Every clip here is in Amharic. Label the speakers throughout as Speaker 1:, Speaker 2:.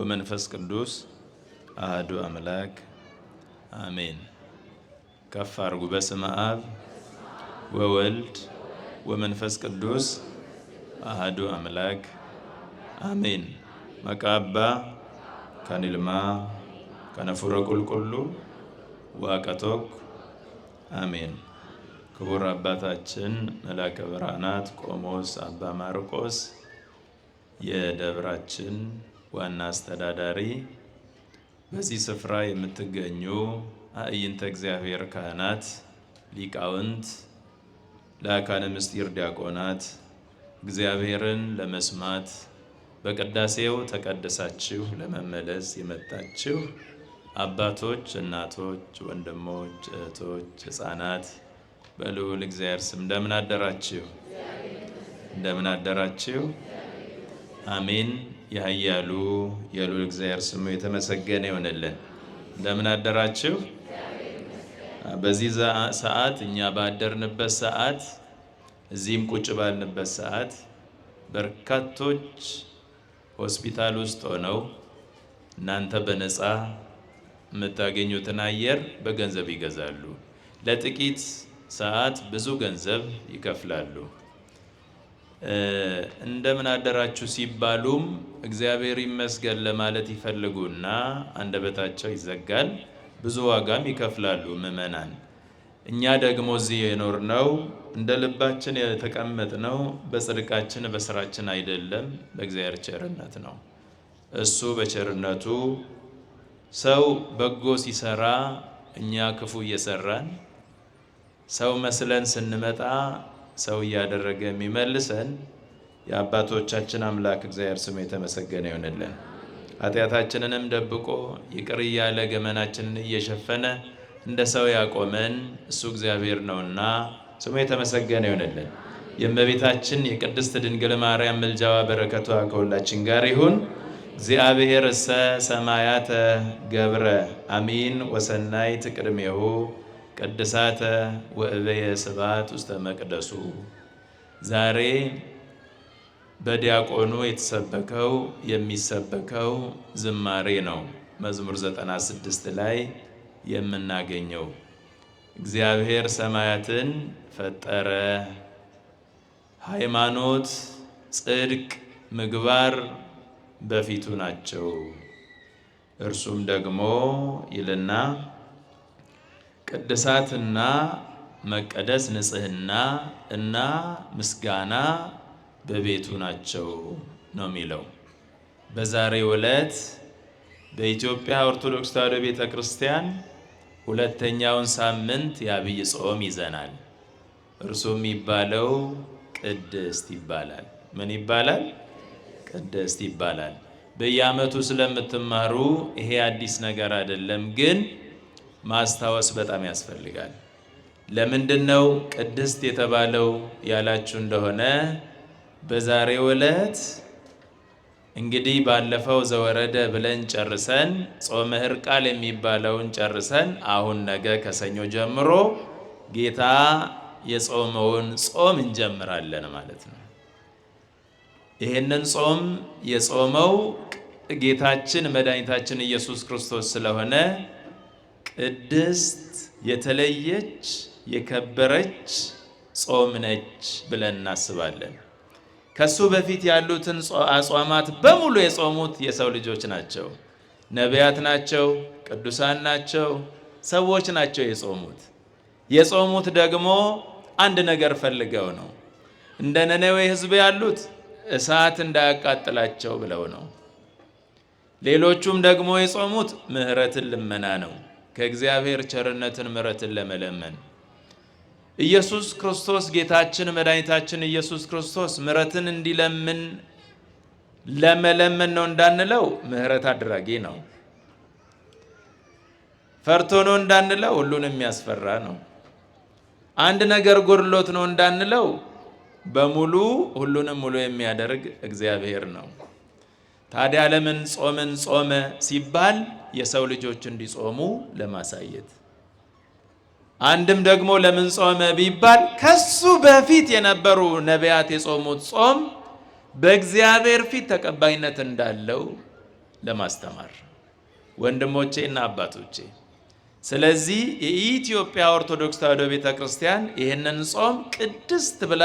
Speaker 1: ወመንፈስ ቅዱስ አሐዱ አምላክ አሜን። ከፍ አድርጉ። በስመ አብ ወወልድ ወመንፈስ ቅዱስ አሐዱ አምላክ አሜን። መቃባ ከኒልማ ከነፉረ ቁልቁሉ ዋቀቶክ አሜን። ክቡር አባታችን መላከ ብርሃናት ቆሞስ አባ ማርቆስ የደብራችን ዋና አስተዳዳሪ፣ በዚህ ስፍራ የምትገኙ አዕይንተ እግዚአብሔር ካህናት፣ ሊቃውንት፣ ለአካለ ምስጢር ዲያቆናት፣ እግዚአብሔርን ለመስማት በቅዳሴው ተቀድሳችሁ ለመመለስ የመጣችሁ አባቶች፣ እናቶች፣ ወንድሞች፣ እህቶች፣ ሕፃናት በልዑል እግዚአብሔር ስም እንደምን አደራችሁ? እንደምን አደራችሁ? አሜን። የኃያሉ የልዑል እግዚአብሔር ስሙ የተመሰገነ ይሆንልን። እንደምን አደራችሁ? በዚህ ሰዓት እኛ ባደርንበት ሰዓት፣ እዚህም ቁጭ ባልንበት ሰዓት በርካቶች ሆስፒታል ውስጥ ሆነው እናንተ በነፃ የምታገኙትን አየር በገንዘብ ይገዛሉ። ለጥቂት ሰዓት ብዙ ገንዘብ ይከፍላሉ። እንደምን አደራችሁ ሲባሉም እግዚአብሔር ይመስገን ለማለት ይፈልጉና አንደበታቸው ይዘጋል። ብዙ ዋጋም ይከፍላሉ ምዕመናን። እኛ ደግሞ እዚህ የኖርነው እንደ ልባችን የተቀመጥነው በጽድቃችን በስራችን አይደለም፣ በእግዚአብሔር ቸርነት ነው። እሱ በቸርነቱ ሰው በጎ ሲሰራ እኛ ክፉ እየሰራን ሰው መስለን ስንመጣ ሰው እያደረገ የሚመልሰን የአባቶቻችን አምላክ እግዚአብሔር ስሙ የተመሰገነ ይሆንልን። ኃጢአታችንንም ደብቆ ይቅር እያለ ገመናችንን እየሸፈነ እንደ ሰው ያቆመን እሱ እግዚአብሔር ነውና ስሙ የተመሰገነ ይሆንልን። የእመቤታችን የቅድስት ድንግል ማርያም ምልጃዋ በረከቷ ከሁላችን ጋር ይሁን። እግዚአብሔር እሰ ሰማያተ ገብረ አሚን ወሰናይት ቅድሜሁ ቅድሳተ ወእበየ ስብሐት ውስተ መቅደሱ። ዛሬ በዲያቆኑ የተሰበከው የሚሰበከው ዝማሬ ነው። መዝሙር 96 ላይ የምናገኘው እግዚአብሔር ሰማያትን ፈጠረ፣ ሃይማኖት፣ ጽድቅ፣ ምግባር በፊቱ ናቸው። እርሱም ደግሞ ይልና ቅድሳትና መቀደስ ንጽህና እና ምስጋና በቤቱ ናቸው ነው የሚለው። በዛሬው ዕለት በኢትዮጵያ ኦርቶዶክስ ተዋሕዶ ቤተ ክርስቲያን ሁለተኛውን ሳምንት የአብይ ጾም ይዘናል። እርሱም የሚባለው ቅድስት ይባላል። ምን ይባላል? ቅድስት ይባላል። በየዓመቱ ስለምትማሩ ይሄ አዲስ ነገር አይደለም፣ ግን ማስታወስ በጣም ያስፈልጋል። ለምንድነው ቅድስት የተባለው ያላችሁ እንደሆነ በዛሬው ዕለት እንግዲህ ባለፈው ዘወረደ ብለን ጨርሰን ጾመ ሕርቃል የሚባለውን ጨርሰን አሁን ነገ ከሰኞ ጀምሮ ጌታ የጾመውን ጾም እንጀምራለን ማለት ነው። ይህንን ጾም የጾመው ጌታችን መድኃኒታችን ኢየሱስ ክርስቶስ ስለሆነ ቅድስት የተለየች የከበረች ጾም ነች ብለን እናስባለን። ከሱ በፊት ያሉትን አጽዋማት በሙሉ የጾሙት የሰው ልጆች ናቸው፣ ነቢያት ናቸው፣ ቅዱሳን ናቸው፣ ሰዎች ናቸው የጾሙት። የጾሙት ደግሞ አንድ ነገር ፈልገው ነው። እንደ ነነዌ ሕዝብ ያሉት እሳት እንዳያቃጥላቸው ብለው ነው። ሌሎቹም ደግሞ የጾሙት ምሕረትን ልመና ነው፣ ከእግዚአብሔር ቸርነትን ምሕረትን ለመለመን። ኢየሱስ ክርስቶስ ጌታችን መድኃኒታችን ኢየሱስ ክርስቶስ ምሕረትን እንዲለምን ለመለመን ነው እንዳንለው ምሕረት አድራጊ ነው። ፈርቶ ነው እንዳንለው ሁሉን የሚያስፈራ ነው። አንድ ነገር ጎድሎት ነው እንዳንለው በሙሉ ሁሉንም ሙሉ የሚያደርግ እግዚአብሔር ነው። ታዲያ ለምን ጾምን ጾመ ሲባል የሰው ልጆች እንዲጾሙ ለማሳየት፣ አንድም ደግሞ ለምን ጾመ ቢባል ከሱ በፊት የነበሩ ነቢያት የጾሙት ጾም በእግዚአብሔር ፊት ተቀባይነት እንዳለው ለማስተማር ወንድሞቼና አባቶቼ። ስለዚህ የኢትዮጵያ ኦርቶዶክስ ተዋሕዶ ቤተክርስቲያን ይህንን ጾም ቅድስት ብላ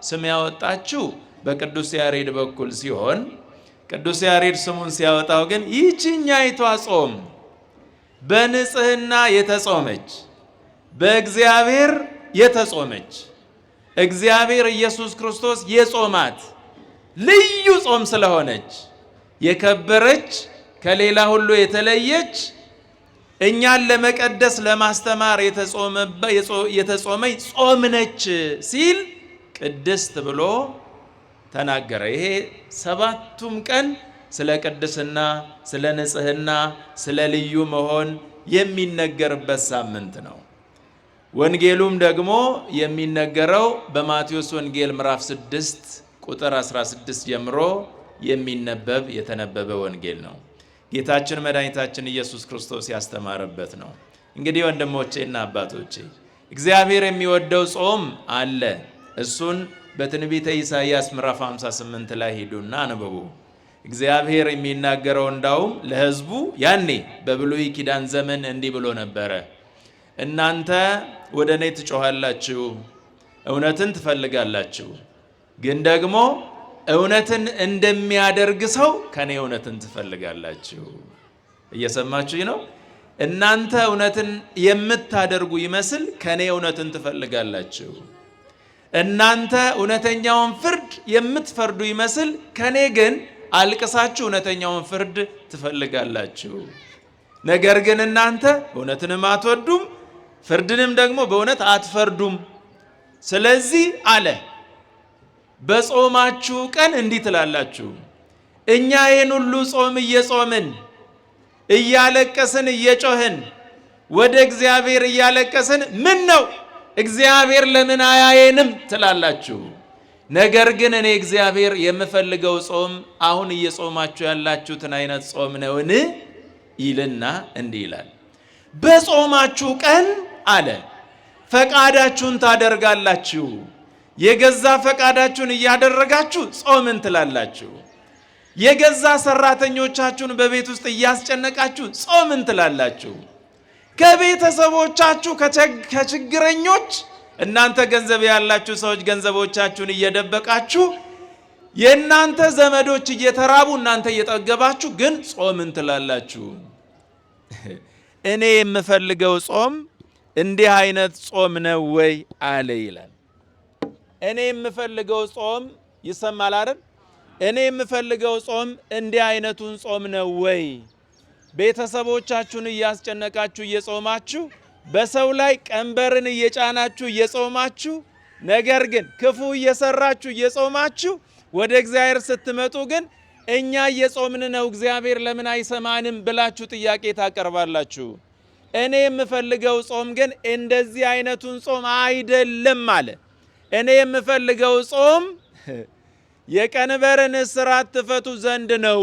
Speaker 1: ስም ያወጣችው በቅዱስ ያሬድ በኩል ሲሆን ቅዱስ ያሬድ ስሙን ሲያወጣው ግን ይህችኛይቷ ጾም በንጽህና የተጾመች በእግዚአብሔር የተጾመች እግዚአብሔር ኢየሱስ ክርስቶስ የጾማት ልዩ ጾም ስለሆነች የከበረች ከሌላ ሁሉ የተለየች እኛን ለመቀደስ ለማስተማር የተጾመች ጾም ነች ሲል ቅድስት ብሎ ተናገረ። ይሄ ሰባቱም ቀን ስለ ቅድስና፣ ስለ ንጽህና፣ ስለ ልዩ መሆን የሚነገርበት ሳምንት ነው። ወንጌሉም ደግሞ የሚነገረው በማቴዎስ ወንጌል ምዕራፍ 6 ቁጥር 16 ጀምሮ የሚነበብ የተነበበ ወንጌል ነው። ጌታችን መድኃኒታችን ኢየሱስ ክርስቶስ ያስተማረበት ነው። እንግዲህ ወንድሞቼና አባቶቼ እግዚአብሔር የሚወደው ጾም አለ። እሱን በትንቢተ ኢሳይያስ ምዕራፍ 58 ላይ ሄዱና አንብቡ። እግዚአብሔር የሚናገረው እንዳውም ለሕዝቡ ያኔ በብሉይ ኪዳን ዘመን እንዲህ ብሎ ነበረ። እናንተ ወደ እኔ ትጮኻላችሁ፣ እውነትን ትፈልጋላችሁ፣ ግን ደግሞ እውነትን እንደሚያደርግ ሰው ከኔ እውነትን ትፈልጋላችሁ። እየሰማችሁኝ ነው? እናንተ እውነትን የምታደርጉ ይመስል ከኔ እውነትን ትፈልጋላችሁ። እናንተ እውነተኛውን ፍርድ የምትፈርዱ ይመስል ከኔ ግን አልቅሳችሁ እውነተኛውን ፍርድ ትፈልጋላችሁ። ነገር ግን እናንተ እውነትንም አትወዱም፣ ፍርድንም ደግሞ በእውነት አትፈርዱም። ስለዚህ አለ በጾማችሁ ቀን እንዲህ ትላላችሁ፣ እኛ ይህን ሁሉ ጾም እየጾምን እያለቀስን እየጮህን ወደ እግዚአብሔር እያለቀስን ምን ነው እግዚአብሔር ለምን አያየንም ትላላችሁ። ነገር ግን እኔ እግዚአብሔር የምፈልገው ጾም አሁን እየጾማችሁ ያላችሁትን አይነት ጾም ነውን ይልና እንዲህ ይላል፣ በጾማችሁ ቀን አለ ፈቃዳችሁን ታደርጋላችሁ። የገዛ ፈቃዳችሁን እያደረጋችሁ ጾምን ትላላችሁ። የገዛ ሰራተኞቻችሁን በቤት ውስጥ እያስጨነቃችሁ ጾምን ትላላችሁ። ከቤተሰቦቻችሁ ከችግረኞች እናንተ ገንዘብ ያላችሁ ሰዎች ገንዘቦቻችሁን እየደበቃችሁ የእናንተ ዘመዶች እየተራቡ እናንተ እየጠገባችሁ ግን ጾምን ትላላችሁ። እኔ የምፈልገው ጾም እንዲህ አይነት ጾም ነው ወይ አለ ይላል። እኔ የምፈልገው ጾም ይሰማል አይደል? እኔ የምፈልገው ጾም እንዲህ አይነቱን ጾም ነው ወይ? ቤተሰቦቻችሁን እያስጨነቃችሁ እየጾማችሁ በሰው ላይ ቀንበርን እየጫናችሁ እየጾማችሁ ነገር ግን ክፉ እየሰራችሁ እየጾማችሁ ወደ እግዚአብሔር ስትመጡ ግን እኛ እየጾምን ነው እግዚአብሔር ለምን አይሰማንም ብላችሁ ጥያቄ ታቀርባላችሁ። እኔ የምፈልገው ጾም ግን እንደዚህ አይነቱን ጾም አይደለም አለ። እኔ የምፈልገው ጾም የቀንበርን እስራት ትፈቱ ዘንድ ነው።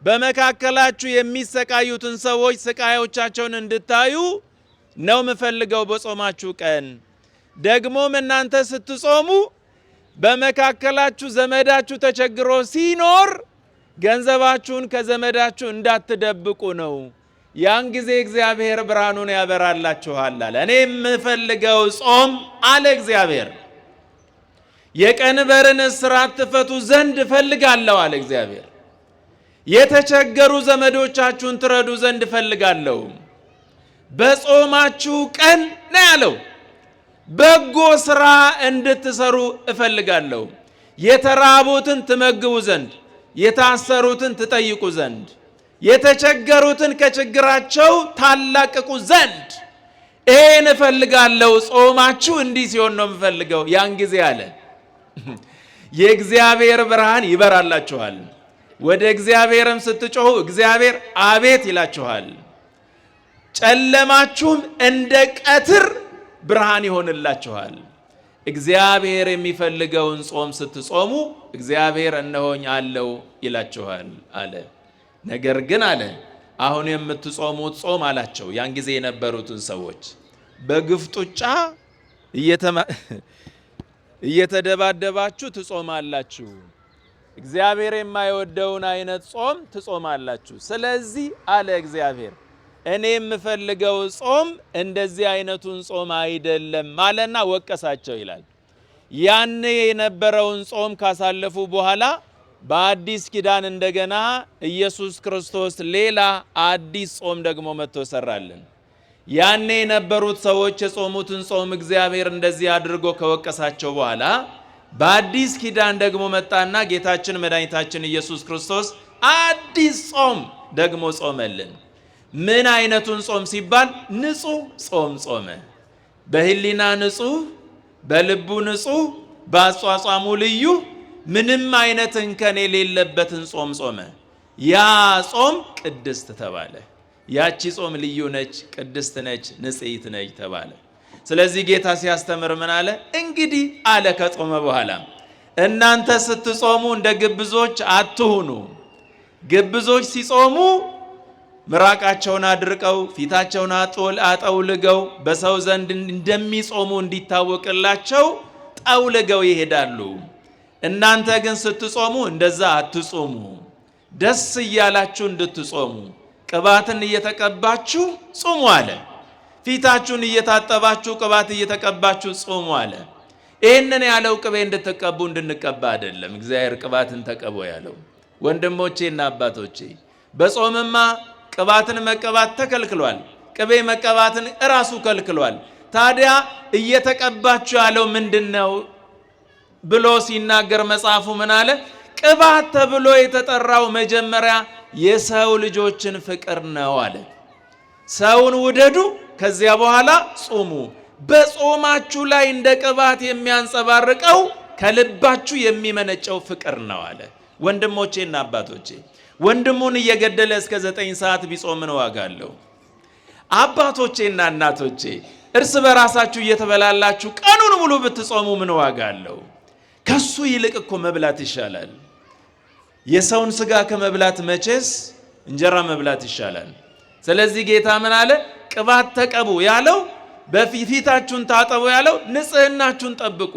Speaker 1: በመካከላችሁ የሚሰቃዩትን ሰዎች ስቃዮቻቸውን እንድታዩ ነው የምፈልገው በጾማችሁ ቀን። ደግሞም እናንተ ስትጾሙ በመካከላችሁ ዘመዳችሁ ተቸግሮ ሲኖር ገንዘባችሁን ከዘመዳችሁ እንዳትደብቁ ነው። ያን ጊዜ እግዚአብሔር ብርሃኑን ያበራላችኋል አለ። እኔ የምፈልገው ጾም አለ እግዚአብሔር የቀንበርን እስራት ትፈቱ ዘንድ እፈልጋለሁ አለ እግዚአብሔር። የተቸገሩ ዘመዶቻችሁን ትረዱ ዘንድ እፈልጋለሁ። በጾማችሁ ቀን ነው ያለው። በጎ ስራ እንድትሰሩ እፈልጋለሁ። የተራቡትን ትመግቡ ዘንድ፣ የታሰሩትን ትጠይቁ ዘንድ፣ የተቸገሩትን ከችግራቸው ታላቅቁ ዘንድ ይሄን እፈልጋለሁ። ጾማችሁ እንዲህ ሲሆን ነው የምፈልገው። ያን ጊዜ አለ የእግዚአብሔር ብርሃን ይበራላችኋል። ወደ እግዚአብሔርም ስትጮኹ እግዚአብሔር አቤት ይላችኋል። ጨለማችሁም እንደ ቀትር ብርሃን ይሆንላችኋል። እግዚአብሔር የሚፈልገውን ጾም ስትጾሙ እግዚአብሔር እነሆኝ አለው ይላችኋል አለ። ነገር ግን አለ አሁን የምትጾሙት ጾም አላቸው ያን ጊዜ የነበሩትን ሰዎች በግፍ ጡጫ እየተደባደባችሁ ትጾማላችሁ። እግዚአብሔር የማይወደውን አይነት ጾም ትጾማላችሁ። ስለዚህ አለ እግዚአብሔር እኔ የምፈልገው ጾም እንደዚህ አይነቱን ጾም አይደለም ማለና ወቀሳቸው ይላል። ያኔ የነበረውን ጾም ካሳለፉ በኋላ በአዲስ ኪዳን እንደገና ኢየሱስ ክርስቶስ ሌላ አዲስ ጾም ደግሞ መጥቶ ሰራልን። ያኔ የነበሩት ሰዎች የጾሙትን ጾም እግዚአብሔር እንደዚህ አድርጎ ከወቀሳቸው በኋላ በአዲስ ኪዳን ደግሞ መጣና ጌታችን መድኃኒታችን ኢየሱስ ክርስቶስ አዲስ ጾም ደግሞ ጾመልን። ምን አይነቱን ጾም ሲባል ንጹህ ጾም ጾመ። በህሊና ንጹህ፣ በልቡ ንጹህ፣ በአጿጿሙ ልዩ፣ ምንም አይነት እንከን የሌለበትን ጾም ጾመ። ያ ጾም ቅድስት ተባለ። ያቺ ጾም ልዩ ነች፣ ቅድስት ነች፣ ንጽሕት ነች ተባለ። ስለዚህ ጌታ ሲያስተምር ምን አለ? እንግዲህ አለ ከጾመ በኋላ እናንተ ስትጾሙ እንደ ግብዞች አትሁኑ። ግብዞች ሲጾሙ ምራቃቸውን አድርቀው ፊታቸውን አጠውልገው በሰው ዘንድ እንደሚጾሙ እንዲታወቅላቸው ጠውልገው ይሄዳሉ። እናንተ ግን ስትጾሙ እንደዛ አትጾሙ። ደስ እያላችሁ እንድትጾሙ ቅባትን እየተቀባችሁ ጾሙ አለ። ፊታችሁን እየታጠባችሁ ቅባት እየተቀባችሁ ጾሙ አለ። ይህንን ያለው ቅቤ እንድትቀቡ እንድንቀባ አይደለም። እግዚአብሔር ቅባትን ተቀቦ ያለው ወንድሞቼና አባቶቼ፣ በጾምማ ቅባትን መቀባት ተከልክሏል። ቅቤ መቀባትን እራሱ ከልክሏል። ታዲያ እየተቀባችሁ ያለው ምንድነው ብሎ ሲናገር መጽሐፉ ምን አለ? ቅባት ተብሎ የተጠራው መጀመሪያ የሰው ልጆችን ፍቅር ነው አለ። ሰውን ውደዱ፣ ከዚያ በኋላ ጾሙ። በጾማችሁ ላይ እንደ ቅባት የሚያንጸባርቀው ከልባችሁ የሚመነጨው ፍቅር ነው አለ። ወንድሞቼና አባቶቼ፣ ወንድሙን እየገደለ እስከ 9 ሰዓት ቢጾም ምን ዋጋ አለው? አባቶቼና እናቶቼ፣ እርስ በራሳችሁ እየተበላላችሁ ቀኑን ሙሉ ብትጾሙ ምን ዋጋ አለው? ከሱ ይልቅ እኮ መብላት ይሻላል። የሰውን ስጋ ከመብላት መቼስ እንጀራ መብላት ይሻላል። ስለዚህ ጌታ ምን አለ? ቅባት ተቀቡ ያለው በፊታችሁን ታጠቡ ያለው ንጽህናችሁን ጠብቁ።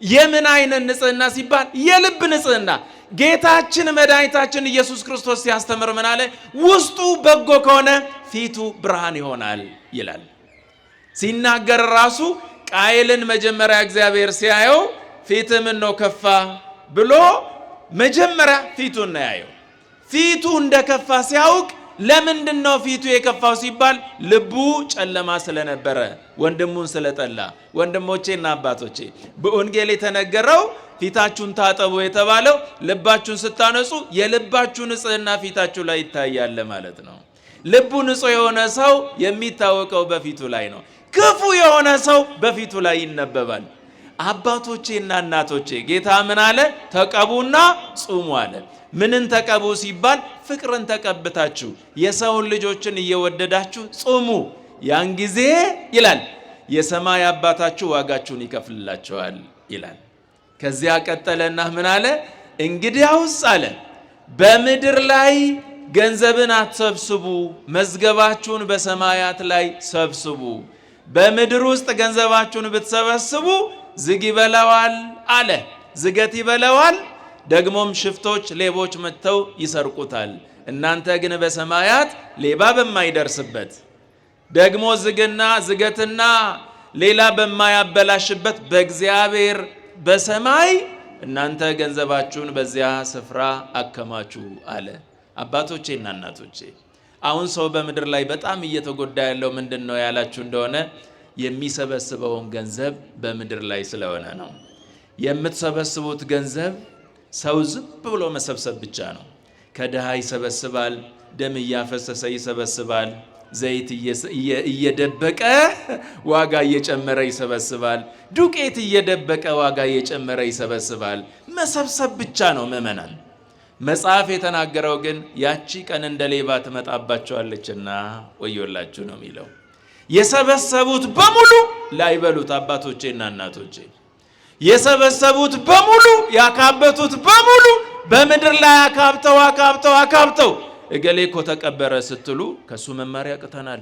Speaker 1: የምን አይነት ንጽህና ሲባል የልብ ንጽህና። ጌታችን መድኃኒታችን ኢየሱስ ክርስቶስ ሲያስተምር ምን አለ? ውስጡ በጎ ከሆነ ፊቱ ብርሃን ይሆናል ይላል። ሲናገር ራሱ ቃየልን መጀመሪያ እግዚአብሔር ሲያየው ፊት ምን ነው ከፋ ብሎ መጀመሪያ ፊቱን ነው ያየው። ፊቱ እንደከፋ ሲያውቅ ለምንድን ነው ፊቱ የከፋው ሲባል ልቡ ጨለማ ስለነበረ ወንድሙን ስለጠላ። ወንድሞቼና አባቶቼ በወንጌል የተነገረው ፊታችሁን ታጠቡ የተባለው ልባችሁን ስታነጹ የልባችሁ ንጽህና ፊታችሁ ላይ ይታያል ማለት ነው። ልቡ ንጹህ የሆነ ሰው የሚታወቀው በፊቱ ላይ ነው። ክፉ የሆነ ሰው በፊቱ ላይ ይነበባል። አባቶቼና እናቶቼ ጌታ ምን አለ? ተቀቡና ጹሙ አለ። ምንን ተቀቡ ሲባል ፍቅርን ተቀብታችሁ የሰውን ልጆችን እየወደዳችሁ ጾሙ። ያን ጊዜ ይላል የሰማይ አባታችሁ ዋጋችሁን ይከፍልላችኋል ይላል። ከዚያ ቀጠለና ምን አለ? እንግዲያውስ አለ በምድር ላይ ገንዘብን አትሰብስቡ፣ መዝገባችሁን በሰማያት ላይ ሰብስቡ። በምድር ውስጥ ገንዘባችሁን ብትሰበስቡ ዝግ ይበላዋል አለ። ዝገት ይበላዋል፣ ደግሞም ሽፍቶች ሌቦች መጥተው ይሰርቁታል። እናንተ ግን በሰማያት ሌባ በማይደርስበት ደግሞ ዝገትና ሌላ በማያበላሽበት በእግዚአብሔር በሰማይ እናንተ ገንዘባችሁን በዚያ ስፍራ አከማቹ አለ። አባቶቼና እናቶቼ፣ አሁን ሰው በምድር ላይ በጣም እየተጎዳ ያለው ምንድን ነው ያላችሁ እንደሆነ የሚሰበስበውን ገንዘብ በምድር ላይ ስለሆነ ነው። የምትሰበስቡት ገንዘብ ሰው ዝም ብሎ መሰብሰብ ብቻ ነው። ከድሃ ይሰበስባል፣ ደም እያፈሰሰ ይሰበስባል፣ ዘይት እየደበቀ ዋጋ እየጨመረ ይሰበስባል፣ ዱቄት እየደበቀ ዋጋ እየጨመረ ይሰበስባል። መሰብሰብ ብቻ ነው ምእመናን። መጽሐፍ የተናገረው ግን ያቺ ቀን እንደ ሌባ ትመጣባቸዋለችና ወዮላችሁ ነው የሚለው። የሰበሰቡት በሙሉ ላይበሉት፣ አባቶቼና እናቶቼ የሰበሰቡት በሙሉ ያካበቱት በሙሉ በምድር ላይ አካብተው እገሌ እኮ ተቀበረ ስትሉ ከሱ መማሪያ ቅተናል።